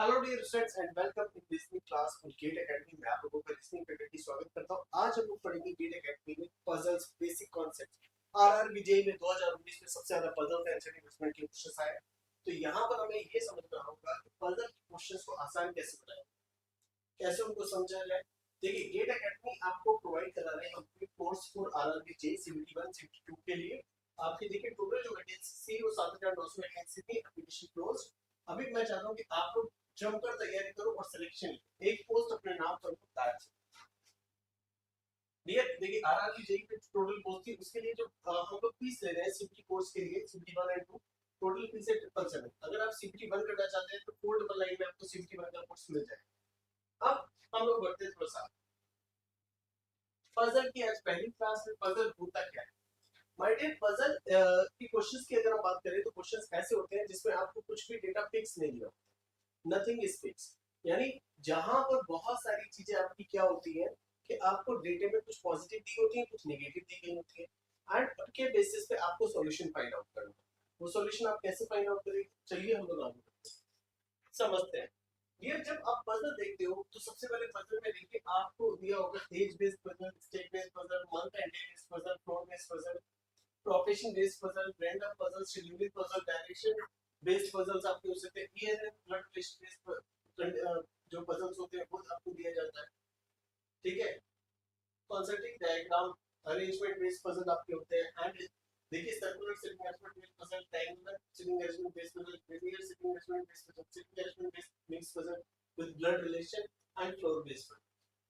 Hello dear students and welcome in listening class on Gate Academy में आप लोगों का लिसनिंग फैकल्टी स्वागत करता हूं। आज हम लोग पढ़ेंगे गेट एकेडमी में puzzles basic concept. RRB JEE में 2019 में सबसे ज्यादा पजल्स एंड इन्वेस्टमेंट के क्वेश्चंस आए। तो यहां पर हमें ये समझना होगा कि पजल के क्वेश्चंस को आसान कैसे बनाएं, कैसे उनको समझा जाए। देखिए गेट एकेडमी आपको प्रोवाइड करा रहे हैं complete course for RRB JEE CBT 1 CBT 2 के लिए। आपकी देखिए टोटल जो वैकेंसी वो 7900 वैकेंसी थी, एप्लीकेशन क्लोज। अभी मैं चाहता हूं कि आप लोग जमकर तैयारी करो और सिलेक्शन एक पोस्ट अपने नाम पर दायर। देखिए आरआरबी जेईई पे टोटल पोस्ट थी, उसके लिए जो हम लोग फीस ले रहे हैं सीबीटी कोर्स के लिए सीबीटी 1 एंड 2 टोटल फीस है 777। अगर आप सीबीटी 1 करना चाहते हैं तो 499 में आपको सीबीटी 1 का कोर्स मिल जाएगा। अब हम लोग बढ़ते हैं थोड़ा सा पजल की। आज पहली क्लास में पजल होता क्या है। माय डियर, पजल की क्वेश्चंस की अगर हम बात करें तो क्वेश्चंस ऐसे होते हैं जिसमें आपको कुछ भी डेटा फिक्स नहीं दिया, नथिंग इज फिक्स। यानी जहां पर बहुत सारी चीजें आपकी क्या होती है कि आपको डेटे में कुछ पॉजिटिव दी होती है, कुछ नेगेटिव दी गई होती है एंड उनके बेसिस पे आपको सॉल्यूशन फाइंड आउट करना है। वो सॉल्यूशन आप कैसे फाइंड आउट करेंगे, चलिए हम लोग आगे समझते हैं। ये जब आप पजल देखते हो तो सबसे पहले पजल में देखिए आपको दिया होगा age based puzzle, state based puzzle, month and day based puzzle, floor based puzzle, profession based puzzle, random puzzle, scheduling puzzle, direction based puzzles आपके हो सकते हैं, year and blood test based जो पजल्स होते हैं वो आपको दिया जाता है। ठीक है, concentric diagram arrangement based puzzle आपके होते हैं एंड देखिए circular sitting arrangement based puzzle, triangular sitting arrangement based puzzle, linear sitting arrangement based puzzle, sitting arrangement based puzzle with blood relation and floor based puzzle.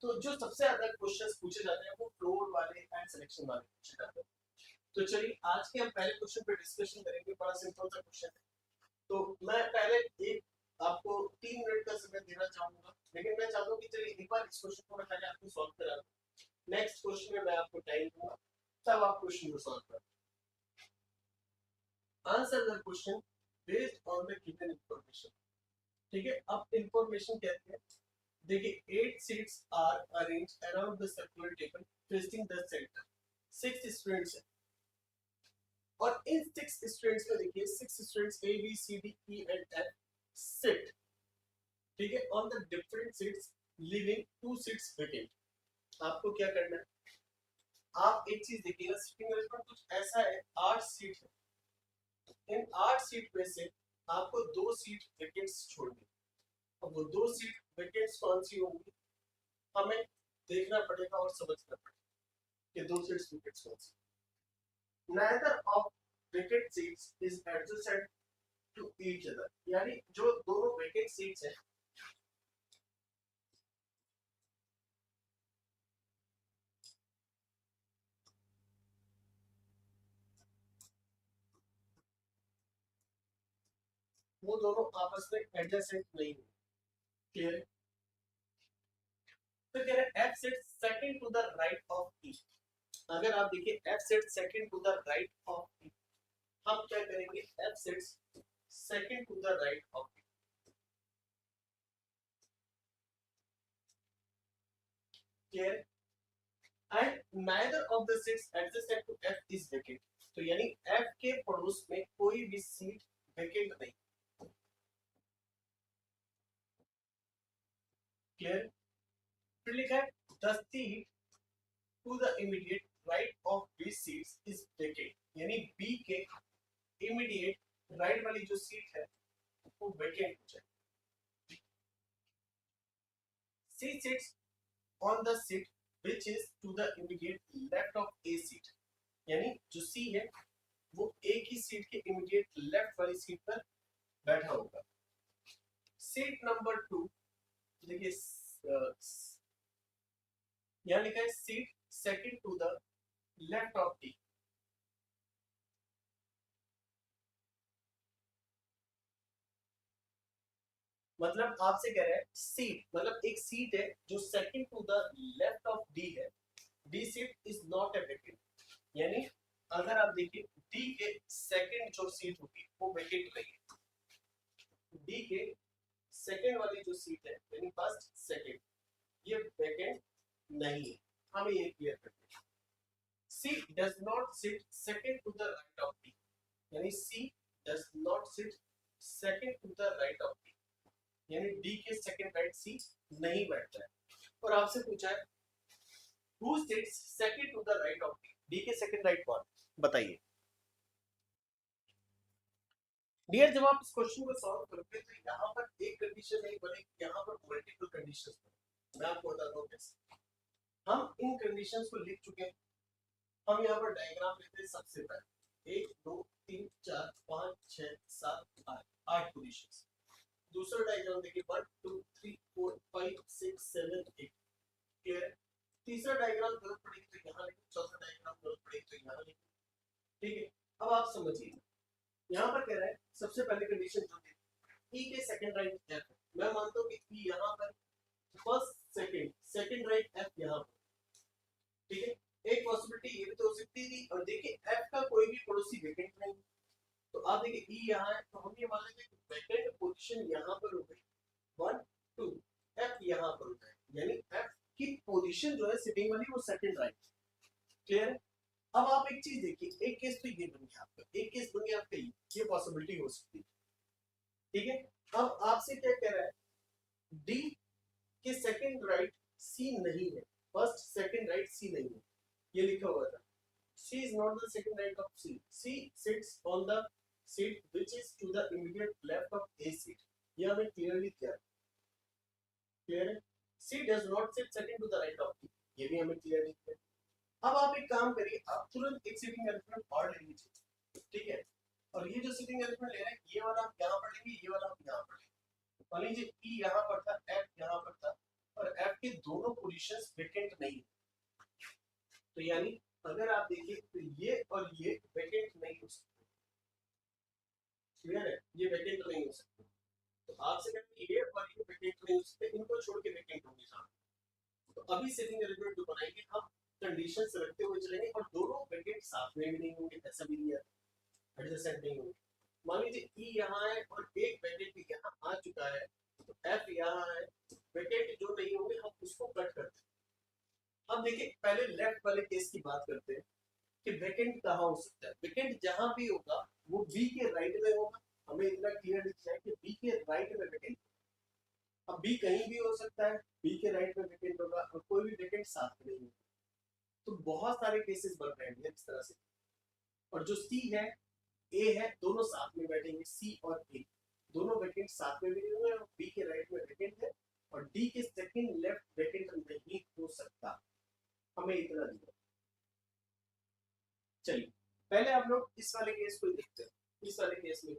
तो जो सबसे ज्यादा questions पूछे जाते हैं वो फ्लोर वाले एंड सिलेक्शन वाले पूछे जाते हैं। तो चलिए आज के हम पहले क्वेश्चन पे डिस्कशन करेंगे। बड़ा सिंपल सा क्वेश्चन है। तो मैं पहले एक आपको 3 मिनट का समय देना चाहूंगा, लेकिन मैं चाहता हूँ कि चलिए एक बार इस क्वेश्चन को मैं पहले आपको सॉल्व करा दूं। नेक्स्ट क्वेश्चन में मैं आपको टाइम दूंगा, तब आप क्वेश्चन को सॉल्व करें। Answer the question based on the given information. ठीक है, अब इंफॉर्मेशन कहते हैं देखिए 8 seats are arrange around the circular table facing the centre. 6 students हैं और इन 6 स्टूडेंट्स में देखिए 6 students A B C D E and F sit, ठीक है, on the different seats leaving 2 seats vacant. आपको क्या करना है, आप एक चीज देखिएगा, सिटिंग अरेंजमेंट कुछ ऐसा है, 8 सीट है, इन 8 सीट में से आपको 2 सीट वेकेंट्स छोड़नी। अब वो 2 सीट वेकेंट्स कौन सी होंगी, हमें देखना पड़ेगा और समझना पड़ेगा कि 2 सीट्स वेकेंट्स कौन सी। neither of vacant seats is adjacent to each other, यानी जो दोनों वेकेंट सीट्स हैं वो दोनों आपस में एडजेसेंट नहीं है। क्लियर। तो कह रहे हैं F sit second to the right of E. अगर आप देखिए F sit second to the right of E, हम क्या करेंगे, F sit second to the right of E. Clear. And neither of the seats adjacent to F is vacant. तो यानी F के पड़ोस में कोई भी सीट वेकेंट नहीं। क्लियर। फिर लिखा है the seat to the immediate right of this seats is vacant, यानी बी के इमीडिएट राइट वाली जो सीट है वो वेकेंट हो जाए। C sits on the seat which is to the immediate left of A seat, यानी जो C है वो A की सीट के इमीडिएट लेफ्ट वाली सीट पर बैठा होगा। सीट नंबर 2 देखिए यहाँ लिखा है seat second to the left of D। मतलब आपसे कह रहा है सीट मतलब एक सीट है जो second to the left of D है, D seat is not a vacant. यानी अगर आप देखिए डी के सेकंड जो सीट होगी वो वेकेंट रहेगी। डी के सेकंड वाली जो सीट है यानी फर्स्ट सेकंड ये वेकेंट नहीं है, हमें ये क्लियर करना है। C does not sit second to the right of D, यानी C does not sit second to the right of D, यानी डी के सेकंड राइट सी नहीं बैठता है। और आपसे पूछा है who sits second to the right of D, D के सेकंड राइट कौन, बताइए। डियर जब आप इस क्वेश्चन को सॉल्व करोगे तो यहाँ पर एक कंडीशन नहीं बनेगी, यहाँ पर मल्टीपल कंडीशंस बनेगी। मैं आपको बताता हूँ कैसे। हम इन कंडीशंस को लिख चुके हैं। हम यहाँ पर डायग्राम लेते हैं। सबसे पहले 1 2 3 4 5 6 7 8 8 पोजीशंस। दूसरा डायग्राम देखिए 1 2 3 4 5 6 7 8, क्लियर है। तीसरा डायग्राम जरूरत पड़ेगी तो यहाँ लिखें, चौथा डायग्राम जरूरत पड़ेगी तो यहाँ लिखें, ठीक है। अब आप समझिए यहाँ पर कह रहा है सबसे पहले कंडीशन जो थी ई के सेकंड राइट एफ है। मैं मानता हूँ कि ई यहाँ पर फर्स्ट सेकंड राइट एफ यहाँ पर, ठीक है। एक पॉसिबिलिटी ये भी तो हो सकती थी। और देखिए एफ का कोई भी पड़ोसी वेकेंट नहीं, तो आप देखिए ई यहाँ है तो हम ये मान लेंगे कि वेकेंट पोजीशन यहाँ पर हो गई 1 2, एफ यहाँ पर हो जाए, यानी एफ की पोजीशन जो है सिटिंग वाली वो सेकंड राइट, क्लियर है। अब आप एक चीज देखिए, एक केस तो ये बन गया आपका, एक केस बन गया आपका ये पॉसिबिलिटी हो सकती है, ठीक है। अब आपसे क्या कह रहा है, डी के सेकंड राइट सी नहीं है, फर्स्ट सेकंड राइट सी नहीं है, ये लिखा हुआ था। C is not the second right of C. C sits on the seat which is to the immediate left of A seat. ये हमें clearly क्या clear है? C does not sit second to the right of D. ये भी हमें clearly clear है। अब आप एक काम करिए, आप तुरंत एक सिटिंग अरेंजमेंट और ले लीजिए, ठीक है। और ये जो सिटिंग अरेंजमेंट ले रहे हैं ये वाला आप यहाँ पढ़ेंगे, ये वाला आप यहाँ पढ़ेंगे। मान लीजिए E यहाँ पर था, F यहाँ पर था, और F के दोनों पोजीशंस वेकेंट नहीं है, तो यानी अगर आप देखिए तो ये और ये वेकेंट नहीं हो सकते, क्लियर है, ये वेकेंट नहीं हो सकते। तो आपसे कहते हैं ये और ये वेकेंट नहीं हो सकते, इनको छोड़ के वेकेंट होंगे साहब। तो अभी सिटिंग अरेंजमेंट जो बनाएंगे हम कंडीशन से रखते हुए चलेंगे, और दोनों वेकेंट साथ में भी नहीं होंगे, ऐसा भी नहीं है, एडजेसेंट नहीं होंगे। मान लीजिए ई यहाँ है और एक वेकेंट भी यहाँ आ चुका है, तो एफ यहाँ है, वेकेंट जो नहीं होंगे हम उसको कट करते हैं। अब देखिए पहले लेफ्ट वाले केस की बात करते हैं कि वेकेंट कहाँ हो सकता है। वेकेंट जहां भी होगा वो बी के राइट में होगा, हमें इतना क्लियर दिख रहा है कि बी के राइट में वेकेंट। अब बी कहीं भी हो सकता है, बी के राइट में वेकेंट होगा और कोई भी वेकेंट साथ में नहीं होगा। तो बहुत सारे केसेस बन रहे हैं इस तरह से। और जो सी है ए है, दोनों साथ में बैठेंगे, सी और ए दोनों वेकेंट साथ में भी नहीं होंगे, और बी के राइट में वेकेंट है और डी के सेकंड लेफ्ट वेकेंट नहीं हो सकता, हमें इतना दिया। चलिए पहले आप लोग इस वाले केस को देखते हैं। इस वाले केस में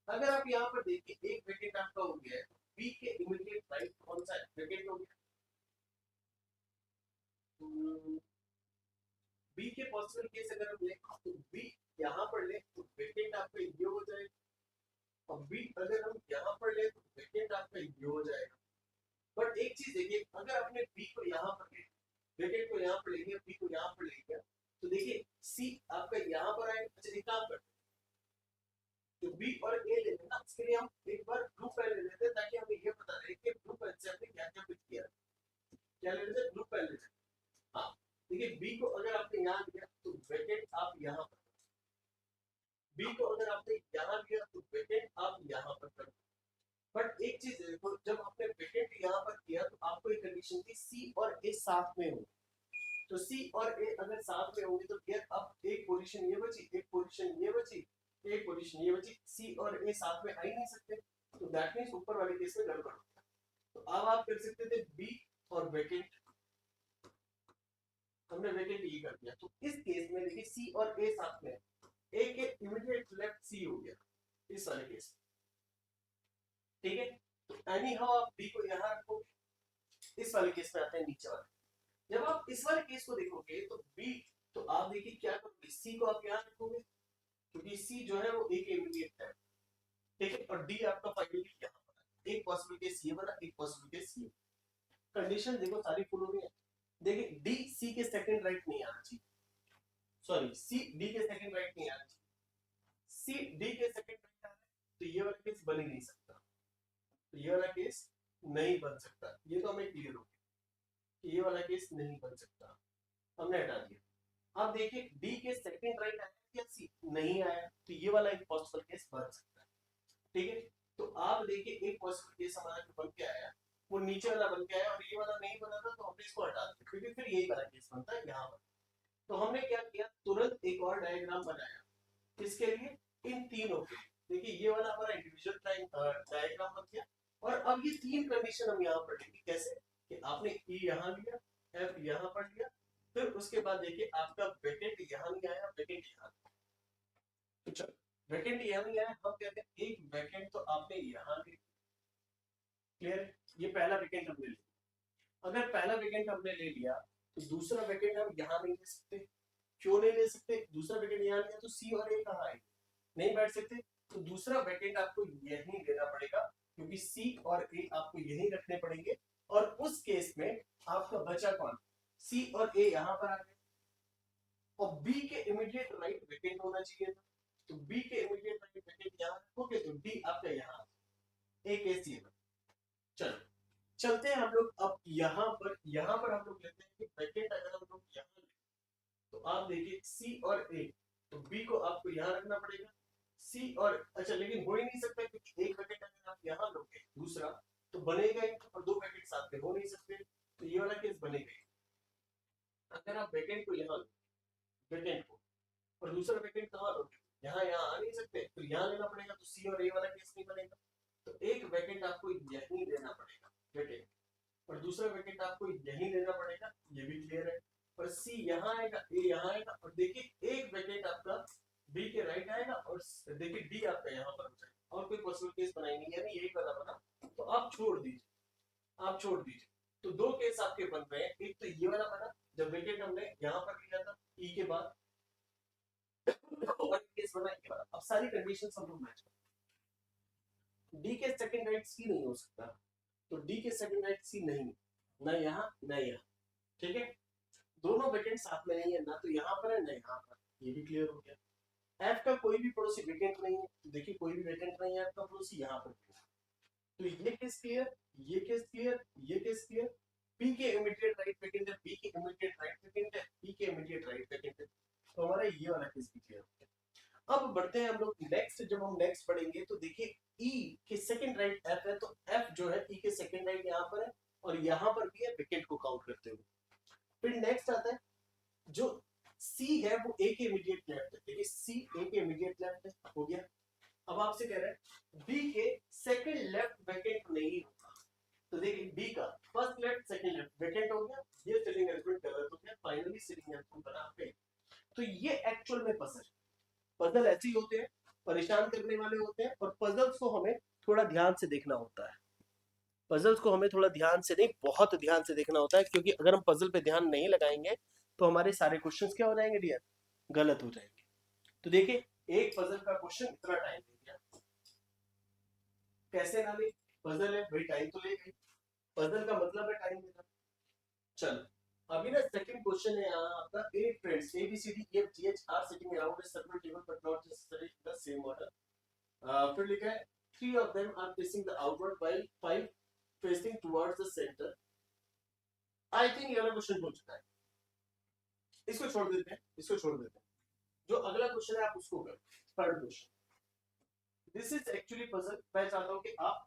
अगर आप यहाँ पर देखिए एक वेकेंट आपका हो गया है, बी के इमीडिएट राइट कौन सा वेकेंट हो गया, बी के पॉसिबल केस अगर हम लें तो बी यहाँ पर ले तो वेकेंट आपका ये हो जाएगा, और बी अगर हम यहाँ पर ले तो वेकेंट आपका ये हो जाएगा। बट एक चीज देखिए, अगर आपने बी को यहाँ पर ले, वेकेंट को यहाँ पर ले लिया, बी को यहाँ पर ले लिया, तो देखिए सी आपका यहाँ पर आएगा। अच्छा एक काम करते हैं, जो बी और ए ले लेना, उसके लिए हम एक बार ब्लू पेन ले लेते हैं ताकि हमें ये पता रहे कि ब्लू पेन से हमने क्या क्या पिक किया। क्या ले लेते हैं, ब्लू पेन ले लेते हैं। हाँ देखिए बी को अगर आपने यहाँ लिया तो वेकेंट आप यहाँ पर, बी को अगर आपने यहाँ लिया तो वेकेंट आप यहाँ पर कर। बट एक चीज देखो, जब आपने वेकेंट यहाँ पर किया तो आपको एक कंडीशन थी सी और ए साथ में हो, तो सी और ए अगर साथ में होंगे तो फिर अब एक पोजीशन ये बची, एक पोजीशन ये बची, एक पोजीशन ये बची, सी और ए साथ में आ ही नहीं सकते, तो दैट मींस ऊपर वाले केस में गड़बड़। तो अब आप कर सकते थे बी और वेकेंट, हमने वेकेंट ये कर दिया। तो इस केस में देखिए सी और ए साथ में, ए के इमीडिएट लेफ्ट सी हो गया इस वाले केस, ठीक है। तो एनी हाउ आप बी को यहाँ रखोगे। इस वाले केस में आते हैं नीचे वाले, जब आप इस वाले केस को देखोगे तो बी, तो आप देखिए क्या करोगे, सी को आप यहाँ रखोगे क्योंकि सी जो है वो ए के इमीडिएट है, ठीक है। और डी आपका फाइनली यहाँ पर, एक पॉसिबल केस ये बना, एक पॉसिबल केस ये। कंडीशन देखो सारी फुल हो गई है। देखिए डी सी के सेकंड राइट नहीं आना चाहिए, सॉरी सी डी के सेकंड राइट नहीं आना चाहिए, सी डी के सेकंड राइट आ रहा है तो ये वाला केस बन ही नहीं सकता, तो ये वाला केस नहीं बन सकता। ये तो हमें क्लियर हो गया, ये वाला केस नहीं बन सकता, हमने हटा दिया। अब देखिए डी के सेकंड राइट आया या सी नहीं आया, तो ये वाला एक पॉसिबल केस बन सकता है, ठीक है। तो आप देखिए एक पॉसिबल केस हमारा जो बन के आया वो नीचे वाला बन के आया और ये वाला नहीं बना था, तो हमने इसको हटा दिया क्योंकि फिर यही वाला केस बनता है यहाँ पर। तो हमने क्या किया, तुरंत एक और डायग्राम बनाया किसके लिए, इन तीनों के लिए। देखिए ये वाला हमारा इंडिविजुअल डायग्राम बन गया। और अब ये तीन कंडीशन हम यहाँ पर लेंगे कैसे, कि आपने ई यहाँ लिया, एफ यहाँ पर लिया, फिर उसके बाद देखिए आपका वैकेंट यहाँ नहीं आया, वैकेंट यहाँ, तो चलो वैकेंट यहाँ नहीं आया, हम कहते हैं एक वैकेंट तो आपने यहाँ ले, क्लियर, ये पहला वैकेंट हमने लिया। अगर पहला वैकेंट हमने ले लिया तो दूसरा वैकेंट हम यहाँ नहीं ले सकते। क्यों नहीं ले सकते, दूसरा वैकेंट यहाँ लिया तो सी और ए कहाँ आएंगे, नहीं बैठ सकते। तो दूसरा वैकेंट आपको यही लेना पड़ेगा क्योंकि सी और ए आपको यही रखने पड़ेंगे। और उस केस में आपका बचा कौन, सी और ए यहाँ पर आ गए, और बी के इमीडिएट राइट वैकेंट होना चाहिए था, तो बी के इमीडिएट राइट वैकेंट यहाँ रखोगे तो डी आपका यहाँ, ए के सी में। चलो चलते हैं हम लोग अब यहाँ पर हम लोग लेते हैं कि वैकेंट अगर हम लोग यहाँ लें तो आप देखिए सी और ए, तो बी को आपको यहाँ रखना पड़ेगा, सी और अच्छा, लेकिन हो ही नहीं सकता क्योंकि एक वैकेंट अगर आप यहाँ लोगे दूसरा तो बनेगा ही, और दो वैकेंट साथ में हो नहीं सकते, तो ये वाला केस बनेगा ही। अगर आप वैकेंट को यहाँ लो, वैकेंट को, और दूसरा वैकेंट कहाँ लोगे, यहाँ यहाँ आ नहीं सकते, तो यहाँ लेना पड़ेगा, तो सी और ए वाला केस नहीं बनेगा। तो एक वैकेंट आपको यहीं लेना पड़ेगा वैकेंट, और दूसरा वैकेंट आपको यहीं लेना पड़ेगा, ये भी क्लियर है। और सी यहाँ आएगा, ए यहाँ आएगा, और देखिए एक वैकेंट आपका बी के राइट आएगा, और देखिए डी आपका यहाँ पर हो जाएगा, और कोई पॉसिबल केस बनाएंगे यानी यही वाला बना, तो आप छोड़ दीजिए, आप छोड़ दीजिए। तो दो केस आपके बन रहे हैं, एक तो ये वाला बना जब वैकेंट हमने यहाँ पर लिया था ई के बाद, और केस बना ये वाला। अब सारी कंडीशन हम लोग मैच करें, डी के सेकंड राइट सी नहीं हो सकता, तो डी के सेकंड राइट सी नहीं, ना यहाँ ना यहाँ, ठीक है। दोनों वैकेंट साथ में नहीं है, ना तो यहाँ पर है ना यहाँ पर, ये भी क्लियर हो गया। एफ का कोई भी पड़ोसी वैकेंट नहीं है, तो देखिए कोई भी वैकेंट नहीं है एफ का पड़ोसी यहाँ पर, तो ये केस क्लियर, ये केस क्लियर, ये केस क्लियर। पी के इमीडिएट राइट वैकेंट है, पी के इमीडिएट राइट वैकेंट है, पी के इमीडिएट राइट वैकेंट है, तो हमारा ये वाला केस भी क्लियर हो गया। अब बढ़ते हैं हम लोग नेक्स्ट, जब हम नेक्स्ट पढ़ेंगे तो देखिए ई के सेकंड राइट एफ है, तो एफ जो है ई के सेकंड राइट यहाँ पर है, और यहाँ पर भी है वैकेंट को काउंट करते हुए। फिर नेक्स्ट आता है जो सी है वो ए के इमीडिएट लेफ्ट है, देखिए सी ए के इमीडिएट लेफ्ट है, हो गया। अब आपसे कह रहे हैं बी के सेकंड लेफ्ट वैकेंट नहीं होगा, तो देखिए बी का first left second left vacant हो गया, ये सिटिंग अरेंजमेंट गलत हो गया, फाइनली सिटिंग अरेंजमेंट बना पे। तो ये एक्चुअल में पजल, पजल ऐसे ही होते हैं, परेशान करने वाले होते हैं, और पजल्स को हमें थोड़ा ध्यान से देखना होता है। पजल्स को हमें थोड़ा ध्यान से नहीं, बहुत ध्यान से देखना होता है, क्योंकि अगर हम पजल पे ध्यान नहीं लगाएंगे तो हमारे सारे क्वेश्चंस क्या हो जाएंगे डियर, गलत हो जाएंगे। तो देखिए एक पजल का क्वेश्चन इतना टाइम ले गया, कैसे ना ले, पजल है भाई, टाइम तो लेगा, पजल का मतलब है टाइम लेना। चलो अभी ना सेकंड क्वेश्चन है यहाँ आपका, eight friends A B C D E F G H are sitting around a circle table but not necessary in the same order. फिर लिखा है three of them are facing the outward while five facing towards the centre. I think ये वाला question हो चुका है, इसको छोड़ देते हैं, इसको छोड़ देते हैं। जो अगला क्वेश्चन है आप उसको करो, third question. This is actually puzzle, मैं चाहता हूँ कि आप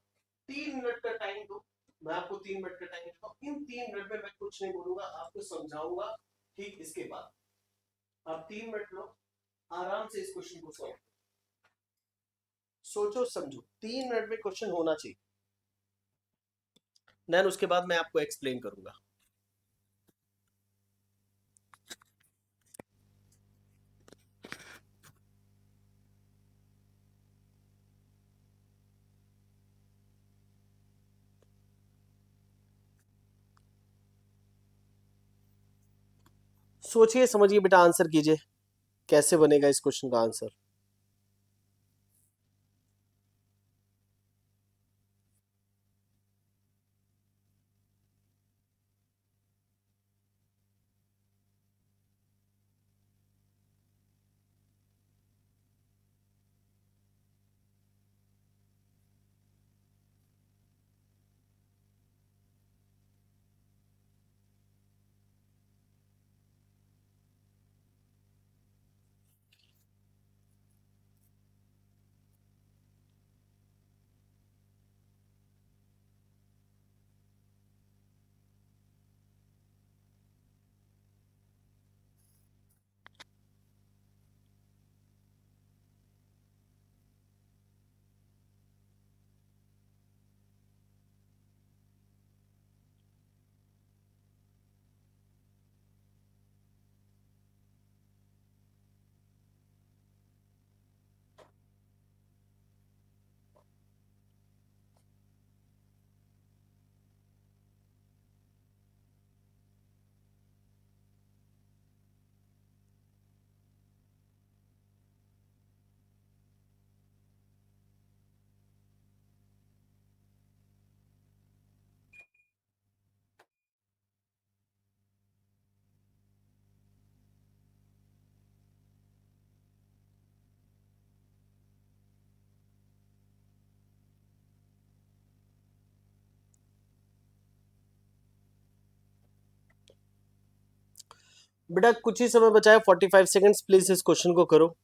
3 मिनट का टाइम दो, मैं आपको 3 मिनट का टाइम देता हूँ, इन 3 मिनट में मैं कुछ नहीं बोलूंगा, आपको समझाऊंगा, ठीक। इसके बाद आप 3 मिनट लो, आराम से इस क्वेश्चन को सॉल्व, सोचो समझो, 3 मिनट में क्वेश्चन होना चाहिए, देन उसके बाद मैं आपको एक्सप्लेन करूंगा। सोचिए समझिए बेटा, आंसर कीजिए, कैसे बनेगा इस क्वेश्चन का आंसर। बेटा कुछ ही समय बचा है, 45 सेकंड्स, प्लीज इस क्वेश्चन को करो।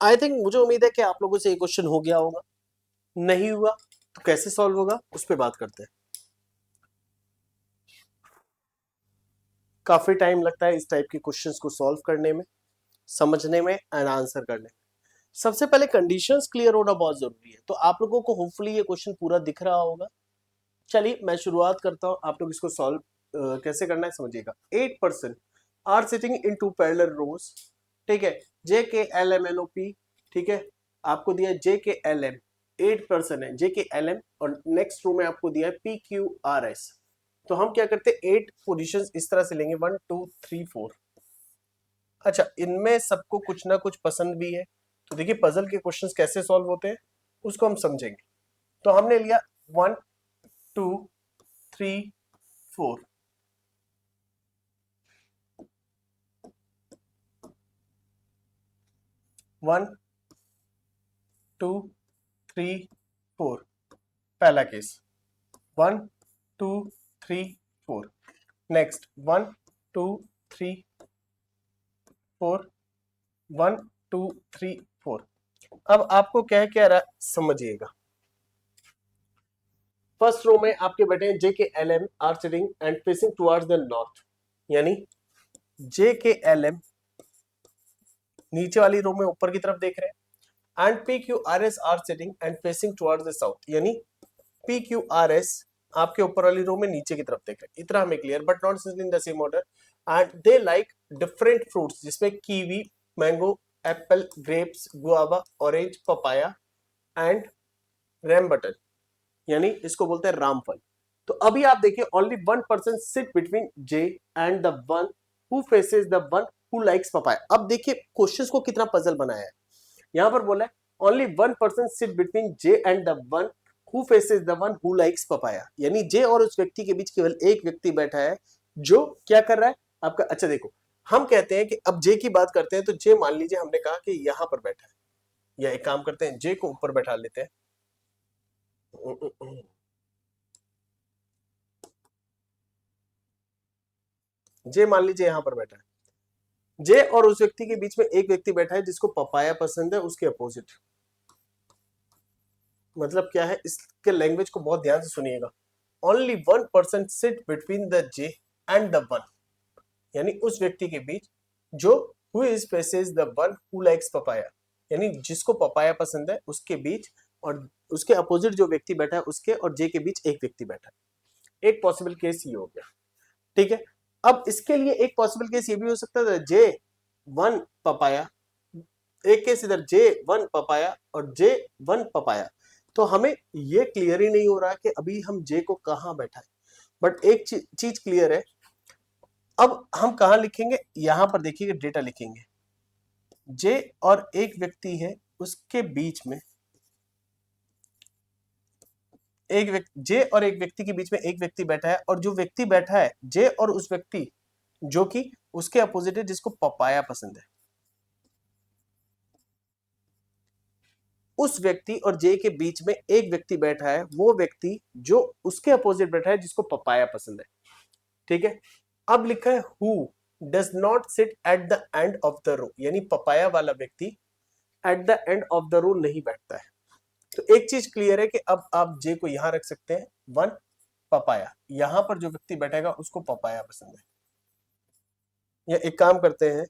आई थिंक मुझे उम्मीद है कि आप लोगों से ये क्वेश्चन हो गया होगा। नहीं हुआ तो कैसे सॉल्व होगा उस पर बात करते हैं। काफी टाइम लगता है इस टाइप के क्वेश्चंस को सॉल्व करने में, समझने में एंड आंसर करने में। सबसे पहले कंडीशंस क्लियर होना बहुत जरूरी है। तो आप लोगों को होपफुली ये क्वेश्चन पूरा दिख रहा होगा। चलिए मैं शुरुआत करता हूं, आप लोग इसको सॉल्व कैसे करना है समझिएगा। 8% are sitting in two parallel rows, ठीक है, J K L M N O P, ठीक है, आपको दिया है जे के एल एम, 8% है जे के एल एम, और नेक्स्ट रो में आपको दिया है पी क्यू आर एस। तो हम क्या करते हैं, 8 पोजिशन इस तरह से लेंगे, 1 2 3 4। अच्छा, इनमें सबको कुछ ना कुछ पसंद भी है। तो देखिए पजल के क्वेश्चंस कैसे सॉल्व होते हैं उसको हम समझेंगे। तो हमने लिया 1 2 3 4, 1 2 3 4, पहला केस 1 2 3 4। नेक्स्ट 1 2 3 4, 1 2 3 4। अब आपको क्या रहा समझिएगा। फर्स्ट रो में आपके बैठे हैं J K L M are sitting and facing towards the north, यानी जे के एल एम नीचे वाली रो में ऊपर की तरफ देख रहे हैं, and P Q R S R sitting and facing towards the south, यानी पी क्यू आर एस आपके ऊपर वाली रो में नीचे की तरफ देख रहे हैं। इतना हमें clear, but not in the same order, and they like different fruits, जिसमें kiwi, mango, apple, grapes, guava, orange, papaya and rambutan, यानी इसको बोलते हैं रामफल। तो अभी आप देखिए only 1% sit between J and the one who faces the one who likes papaya. अब देखिए क्वेश्चंस को कितना पजल बनाया है। यहां पर बोला है only 1% sit between J and the one who faces the one who likes papaya, यानी जे और उस व्यक्ति के बीच केवल एक व्यक्ति बैठा है जो क्या कर रहा है आपका। अच्छा देखो, हम कहते हैं कि अब जे की बात करते हैं, तो जे मान लीजिए हमने कहा कि यहां पर बैठा है, या एक काम करते हैं जे को ऊपर बैठा लेते हैं। जे मान लीजिए यहां पर बैठा है, जे और उस व्यक्ति के बीच में एक व्यक्ति बैठा है जिसको पपाया पसंद है, उसके अपोजिट। मतलब क्या है, इसके लैंग्वेज को बहुत ध्यान से सुनिएगा। Only 1% sit between the J and the one, यानी उस व्यक्ति के बीच जो who is faces the one who likes papaya, यानी जिसको पपाया पसंद है उसके बीच, और उसके अपोजिट जो व्यक्ति बैठा है उसके और जे के बीच एक व्यक्ति बैठा है। एक पॉसिबल केस ये हो गया, ठीक है। अब इसके लिए एक पॉसिबल केस ये भी हो सकता है जे वन पपाया, एक केस इधर जे वन पपाया और जे वन पपाया। तो हमें ये क्लियर ही नहीं हो रहा कि अभी हम जे को कहां बैठा है, बट एक चीज क्लियर है। अब हम कहां लिखेंगे, यहां पर देखिए डेटा लिखेंगे, जे और एक व्यक्ति है उसके बीच में एक व्यक्ति, जे और एक व्यक्ति के बीच में एक व्यक्ति बैठा है, और जो व्यक्ति बैठा है जे और उस व्यक्ति जो कि उसके अपोजिट है जिसको पपाया पसंद है, उस व्यक्ति और जे के बीच में एक व्यक्ति बैठा है, वो व्यक्ति जो उसके अपोजिट बैठा है जिसको पपाया पसंद है, ठीक है। अब लिखा है who does not sit at the end of the row, यानी पपाया वाला व्यक्ति at the end of the row नहीं बैठता है, तो एक चीज क्लियर है कि अब आप जे को यहां रख सकते हैं, 1 पपाया। यहां पर जो व्यक्ति बैठेगा उसको पपाया पसंद है। या एक काम करते हैं,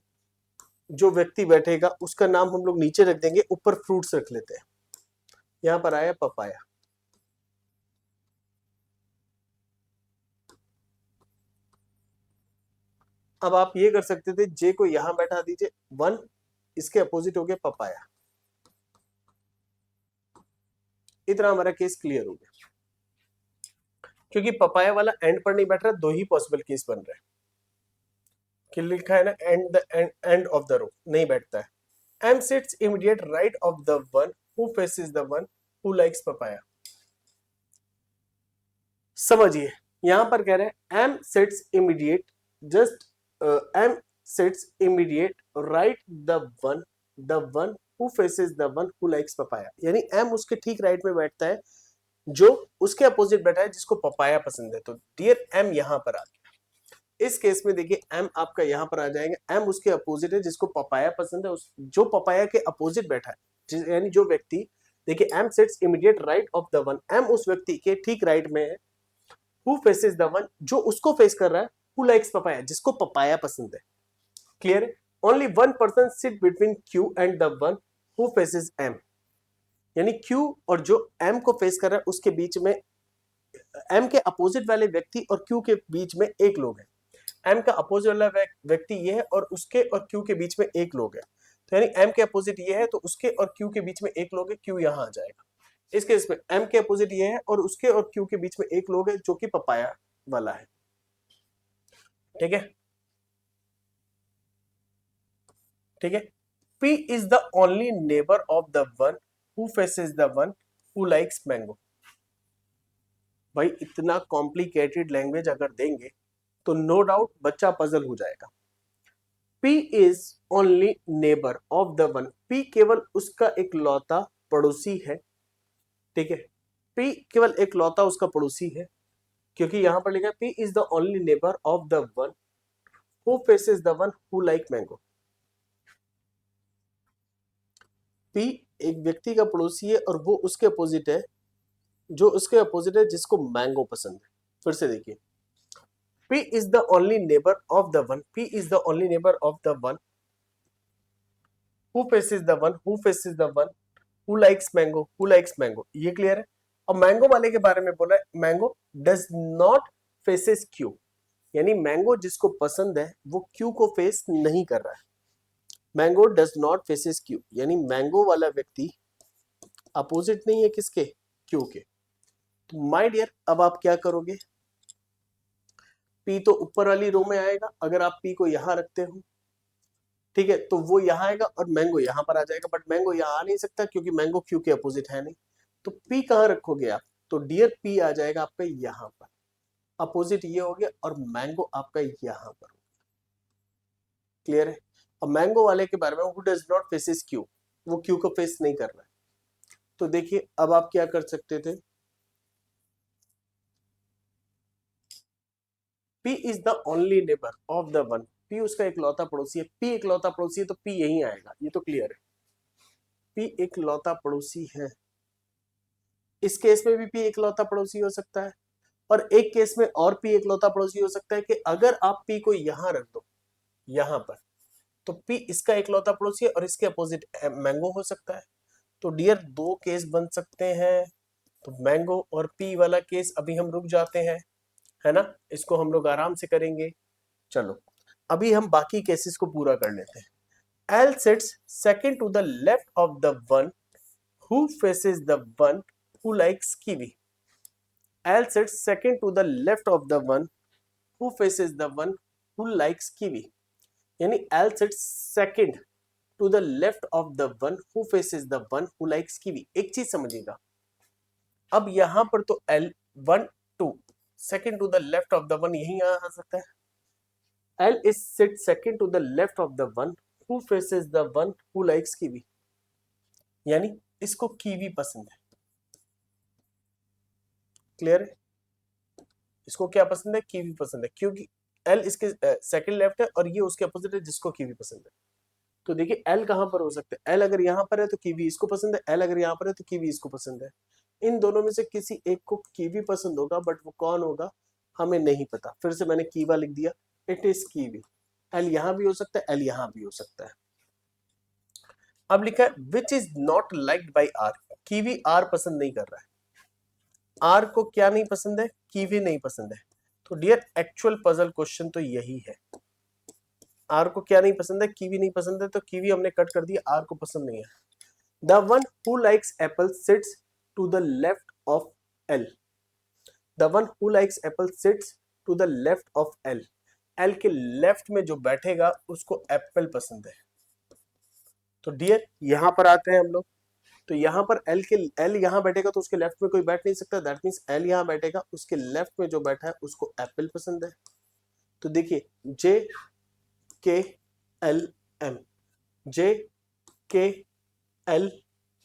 जो व्यक्ति बैठेगा उसका नाम हम लोग नीचे रख देंगे, ऊपर फ्रूट्स रख लेते हैं। यहां पर आया पपाया। अब आप ये कर सकते थे, जे को यहां बैठा दीजिए, 1, इसके अपोजिट हो गया पपाया। इतना हमारा केस क्लियर हो गया, क्योंकि पपाया वाला एंड पर नहीं बैठ रहा, दो ही पॉसिबल केस बन रहे हैं। कि लिखा है ना, एंड ऑफ द रो, नहीं बैठता है। M sits immediate right of the one who faces the one who likes papaya. समझिए, यहां पर कह रहे हैं M sits immediate, just M sits immediate right the one who faces the one who likes papaya. यानी M उसके ठीक right में बैठता है, जो उसके अपोजिट बैठा है जिसको पपाया पसंद है। तो डियर एम यहां पर आ गया। इस केस में देखिए एम आपका यहां पर आ जाएगा, एम उसके अपोजिट है जिसको पपाया पसंद है, जो पपाया के अपोजिट बैठा है, यानी जो व्यक्ति, देखिए M sits immediate right of the one, M उस व्यक्ति के ठीक राइट में है, हु फेसेस द वन, जो उसको फेस कर रहा है, हु लाइक्स पपाया, जिसको पपाया पसंद है। क्लियर है? Only one person sit between Q and the one who faces M. यानी क्यू और जो एम को फेस कर रहा है उसके बीच में, एम के अपोजिट वाले व्यक्ति और क्यू के बीच में एक लोग है। एम का अपोजिट वाला व्यक्ति ये है और उसके और क्यू के बीच में एक लोग है। तो यानी एम के अपोजिट ये है तो उसके और क्यू के बीच में एक लोग है, क्यू यहां आ जाएगा। इस केस में एम के अपोजिट ये है और उसके और क्यू के बीच में एक लोग है जो कि पपाया वाला है। ठीक है, ठीक है। P is the only neighbour of the one who faces the one who likes mango. भाई इतना कॉम्प्लिकेटेड लैंग्वेज अगर देंगे तो नो डाउट बच्चा पजल हो जाएगा। P is only neighbour of the one, P केवल उसका एक लौता पड़ोसी है। ठीक है, P केवल एक लौता उसका पड़ोसी है, क्योंकि यहां पर लिखा है P is the only neighbour of the one who faces the one who like mango. P एक व्यक्ति का पड़ोसी है और वो उसके अपोजिट है, जो उसके अपोजिट है जिसको मैंगो पसंद है। फिर से देखिए, P is the only neighbor of the one, P is the only neighbor of the one who faces the one who likes mango, ये क्लियर है। और मैंगो वाले के बारे में बोला है, mango does not faces Q, यानी मैंगो जिसको पसंद है वो क्यू को फेस नहीं कर रहा है। Mango does not faces Q, यानी मैंगो वाला व्यक्ति अपोजिट नहीं है किसके, क्यू के। तो माय डियर अब आप क्या करोगे, पी तो ऊपर वाली रो में आएगा, अगर आप पी को यहां रखते हो, ठीक है, तो वो यहां आएगा और मैंगो यहां पर आ जाएगा, बट मैंगो यहां आ नहीं सकता क्योंकि मैंगो क्यू के अपोजिट है नहीं। तो पी कहां रखोगे आप, तो डियर पी आ जाएगा आपका यहां पर, अपोजिट ये हो गया और मैंगो आपका यहां पर। क्लियर है? और मैंगो वाले के बारे में, who does not faces Q, वो क्यू को फेस नहीं कर रहा है। तो देखिए अब आप क्या कर सकते थे, P is the only neighbour of the one, P उसका इकलौता पड़ोसी है, P इकलौता पड़ोसी है तो P यहीं आएगा, ये तो क्लियर है। P इकलौता पड़ोसी है, इस केस में भी P इकलौता पड़ोसी हो सकता है, और एक केस में और P इकलौता पड़ोसी हो सकता है कि अगर आप P को यहां रख दो, यहां पर, तो P इसका इकलौता पड़ोसी है और इसके अपोजिट मैंगो हो सकता है। तो डियर दो केस बन सकते हैं, तो मैंगो और P वाला केस अभी हम रुक जाते हैं, है ना, इसको हम लोग आराम से करेंगे। चलो अभी हम बाकी केसेस को पूरा कर लेते हैं। L sits second to the left of the one who faces the one who likes kiwi. L sits second to the left of the one who faces the one who likes kiwi. यानी L sits second to the left of the one who faces the one who likes kiwi. एक चीज समझिएगा, अब यहां पर तो L1 2 second to the left of the one यही आ सकता है। L is sit second to the left of the one who faces the one who likes kiwi, यानी इसको कीवी पसंद है। क्लियर है? इसको क्या पसंद है, कीवी पसंद है, क्योंकि L इसके सेकंड लेफ्ट है और ये उसके अपोजिट है जिसको कीवी पसंद है। तो देखिए एल कहां पर हो सकता है, एल अगर यहाँ पर है तो कीवी इसको पसंद है, एल अगर यहाँ पर है तो कीवी इसको पसंद है। इन दोनों में से किसी एक को कीवी पसंद होगा, बट वो कौन होगा हमें नहीं पता। फिर से मैंने कीवा लिख दिया, इट इज कीवी। एल यहाँ भी हो सकता है, एल यहाँ भी हो सकता है। अब लिखा है which is not liked by R, kiwi R पसंद नहीं कर रहा है। आर को क्या नहीं पसंद है, कीवी नहीं पसंद है। तो डियर एक्चुअल पजल क्वेश्चन तो यही है, आर को क्या नहीं पसंद है, कीवी नहीं पसंद है, तो कीवी हमने कट कर दिया, आर को पसंद नहीं है। The one who likes apple sits to the left of L, the one who likes apple sits to the left of L, L के लेफ्ट में जो बैठेगा उसको एप्पल पसंद है। तो डियर यहां पर आते हैं हम लोग, तो यहां पर एल यहां बैठेगा तो उसके लेफ्ट में कोई बैठ नहीं सकता, दैट मींस एल यहां बैठेगा, उसके लेफ्ट में जो बैठा है उसको एप्पल पसंद है। तो देखिए जे के एल एम, जे के एल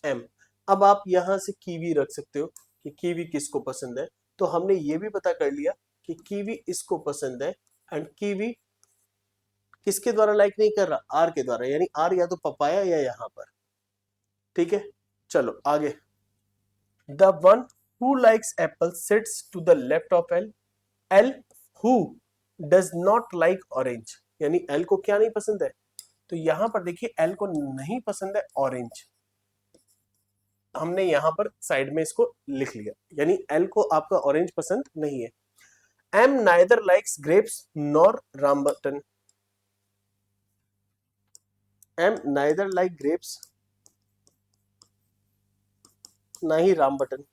एम। अब आप यहां से कीवी रख सकते हो कि कीवी किसको पसंद है, तो हमने ये भी पता कर लिया कि कीवी इसको पसंद है, एंड कीवी किसके द्वारा लाइक नहीं कर रहा, आर के द्वारा, यानी आर या तो पपाया या यहां पर। ठीक है, चलो आगे। The one who likes apple sits to the left of L, L who does not like orange, यानी एल को क्या नहीं पसंद है, तो यहां पर देखिए एल को नहीं पसंद है ऑरेंज, हमने यहां पर साइड में इसको लिख लिया, यानी एल को आपका ऑरेंज पसंद नहीं है। M neither likes grapes nor rambutan, M neither like grapes, ना ही राम बटन।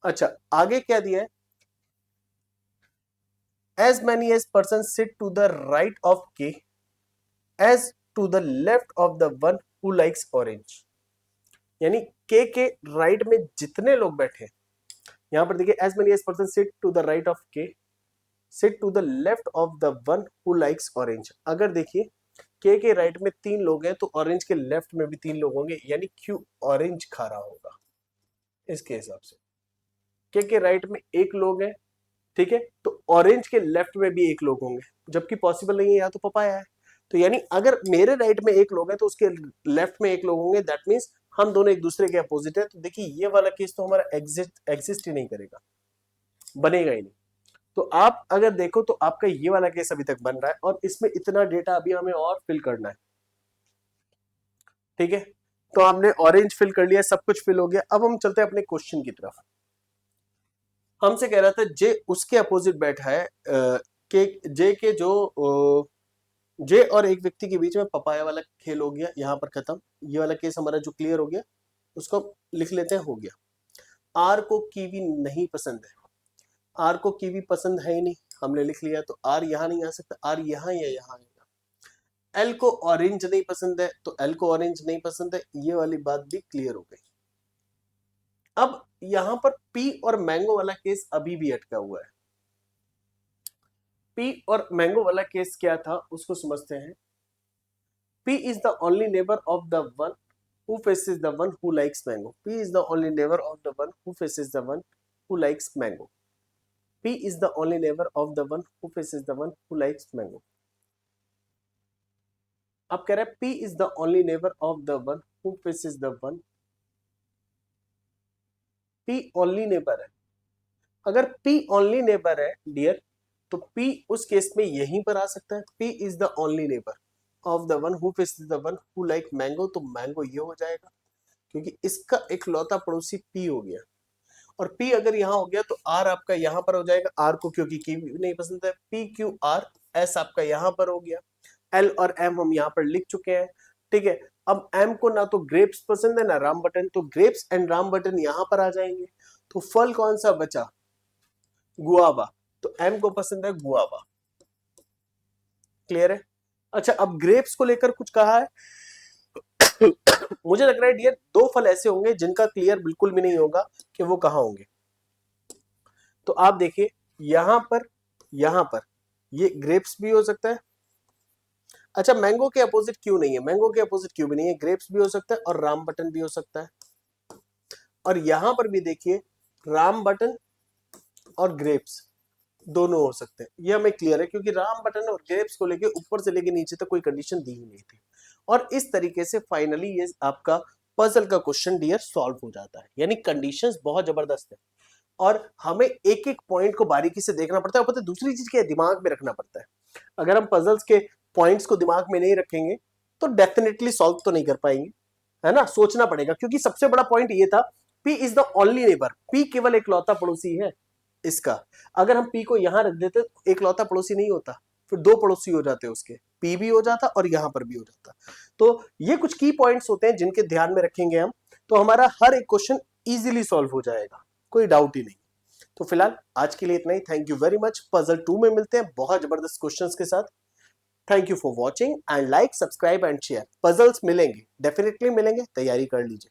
अच्छा आगे क्या दिया है, as many as persons sit to the right of K as to the left of the one who likes orange, यानी K के right में जितने लोग बैठे, यहां पर देखिए as many as persons sit to the right of K sit to the left of the one who likes orange। अगर देखिए K के राइट में 3 लोग हैं तो ऑरेंज के लेफ्ट में भी 3 लोग होंगे, यानी Q ऑरेंज खा रहा होगा इसके हिसाब से। K के राइट में 1 लोग है, ठीक है, तो ऑरेंज के लेफ्ट में भी 1 लोग होंगे, जबकि पॉसिबल नहीं है, या तो पपाया है। तो यानी अगर मेरे राइट में 1 लोग है तो उसके लेफ्ट में 1 लोग होंगे, दैट मींस हम दोनों एक दूसरे के अपोजिट है। तो देखिए ये वाला केस तो हमारा एग्जिस्ट ही नहीं करेगा, बनेगा ही नहीं। तो आप अगर देखो तो आपका ये वाला केस अभी तक बन रहा है, और इसमें इतना डेटा अभी हमें और फिल करना है। ठीक है, तो हमने ऑरेंज फिल कर लिया, सब कुछ फिल हो गया। अब हम चलते हैं अपने क्वेश्चन की तरफ। हमसे कह रहा था जे उसके अपोजिट बैठा है, के जे के जो जे और एक व्यक्ति के बीच में पपाया वाला खेल हो गया, यहां पर खत्म। ये वाला केस हमारा जो क्लियर हो गया उसको लिख लेते हैं, हो गया। आर को कीवी नहीं पसंद है, आर को कीवी पसंद है ही नहीं, हमने लिख लिया, तो आर यहां नहीं आ सकता, आर यहां या यहां आएगा। एल को ऑरेंज नहीं पसंद है, तो एल को ऑरेंज नहीं पसंद है, ये वाली बात भी क्लियर हो गई। अब यहां पर पी और मैंगो वाला केस अभी भी अटका हुआ है। पी और मैंगो वाला केस क्या था उसको समझते हैं। P is the only neighbor of the one who faces the one who likes mango. P is the only neighbor of the one who faces the one who likes mango. P is the only neighbor of the one who faces the one who likes mango. अब कह रहे हैं P is the only neighbor of the one who faces the one. P only neighbor है। अगर P only neighbor है dear, तो P उस case में यहीं पर आ सकता है। P is the only neighbor of the one who faces the one who like mango, तो मैंगो ये हो जाएगा, क्योंकि इसका इकलौता पड़ोसी P हो गया। और P अगर यहाँ हो गया तो R आपका यहाँ पर हो जाएगा, R को क्योंकि Q नहीं पसंद है, P Q R S आपका यहाँ पर हो गया। L और M हम यहाँ पर लिख चुके हैं, ठीक है। अब M को ना तो ग्रेप्स पसंद है ना राम बटन, तो ग्रेप्स एंड राम बटन यहाँ पर आ जाएंगे। तो फल कौन सा बचा, गुआवा, तो M को पसंद है गुआवा। क्लियर है। अच्छा अब ग्रेप्स को लेकर कुछ कहा है मुझे लग रहा है डियर 2 फल ऐसे होंगे जिनका क्लियर बिल्कुल भी नहीं होगा कि वो कहां होंगे। तो आप देखिए यहां पर ये ग्रेप्स भी हो सकता है। अच्छा मैंगो के अपोजिट क्यों नहीं है, मैंगो के अपोजिट क्यों भी नहीं है, ग्रेप्स भी हो सकता है और राम बटन भी हो सकता है। और यहां पर भी देखिए राम बटन और ग्रेप्स, दोनों हो सकते हैं, ये हमें क्लियर है, क्योंकि राम बटन और ग्रेप्स को लेके ऊपर से लेके नीचे तक कोई कंडीशन दी ही नहीं थी। और इस तरीके से फाइनली ये आपका पजल का क्वेश्चन डियर सॉल्व हो जाता है, यानी कंडीशंस बहुत जबरदस्त है और हमें एक एक पॉइंट को बारीकी से देखना पड़ता है। और पता है दूसरी चीज क्या है, दिमाग में रखना पड़ता है। अगर हम पजल्स के पॉइंट्स को दिमाग में नहीं रखेंगे तो डेफिनेटली सॉल्व तो नहीं कर पाएंगे, है ना, सोचना पड़ेगा। क्योंकि सबसे बड़ा पॉइंट ये था, P is the only neighbour, P केवल एक लौता पड़ोसी है इसका। अगर हम पी को यहां रख देते तो एक लौता पड़ोसी नहीं होता, फिर दो पड़ोसी हो जाते उसके, पी भी हो जाता और यहां पर भी हो जाता। तो ये कुछ की पॉइंट्स होते हैं जिनके ध्यान में रखेंगे हम, तो हमारा हर एक क्वेश्चन इजीली सॉल्व हो जाएगा, कोई डाउट ही नहीं। तो फिलहाल आज के लिए इतना ही। Thank you very much. Puzzle 2 में मिलते हैं बहुत जबरदस्त क्वेश्चंस के साथ। Thank you for watching and like, subscribe and share. Puzzles मिलेंगे, डेफिनेटली मिलेंगे, तैयारी कर लीजिए।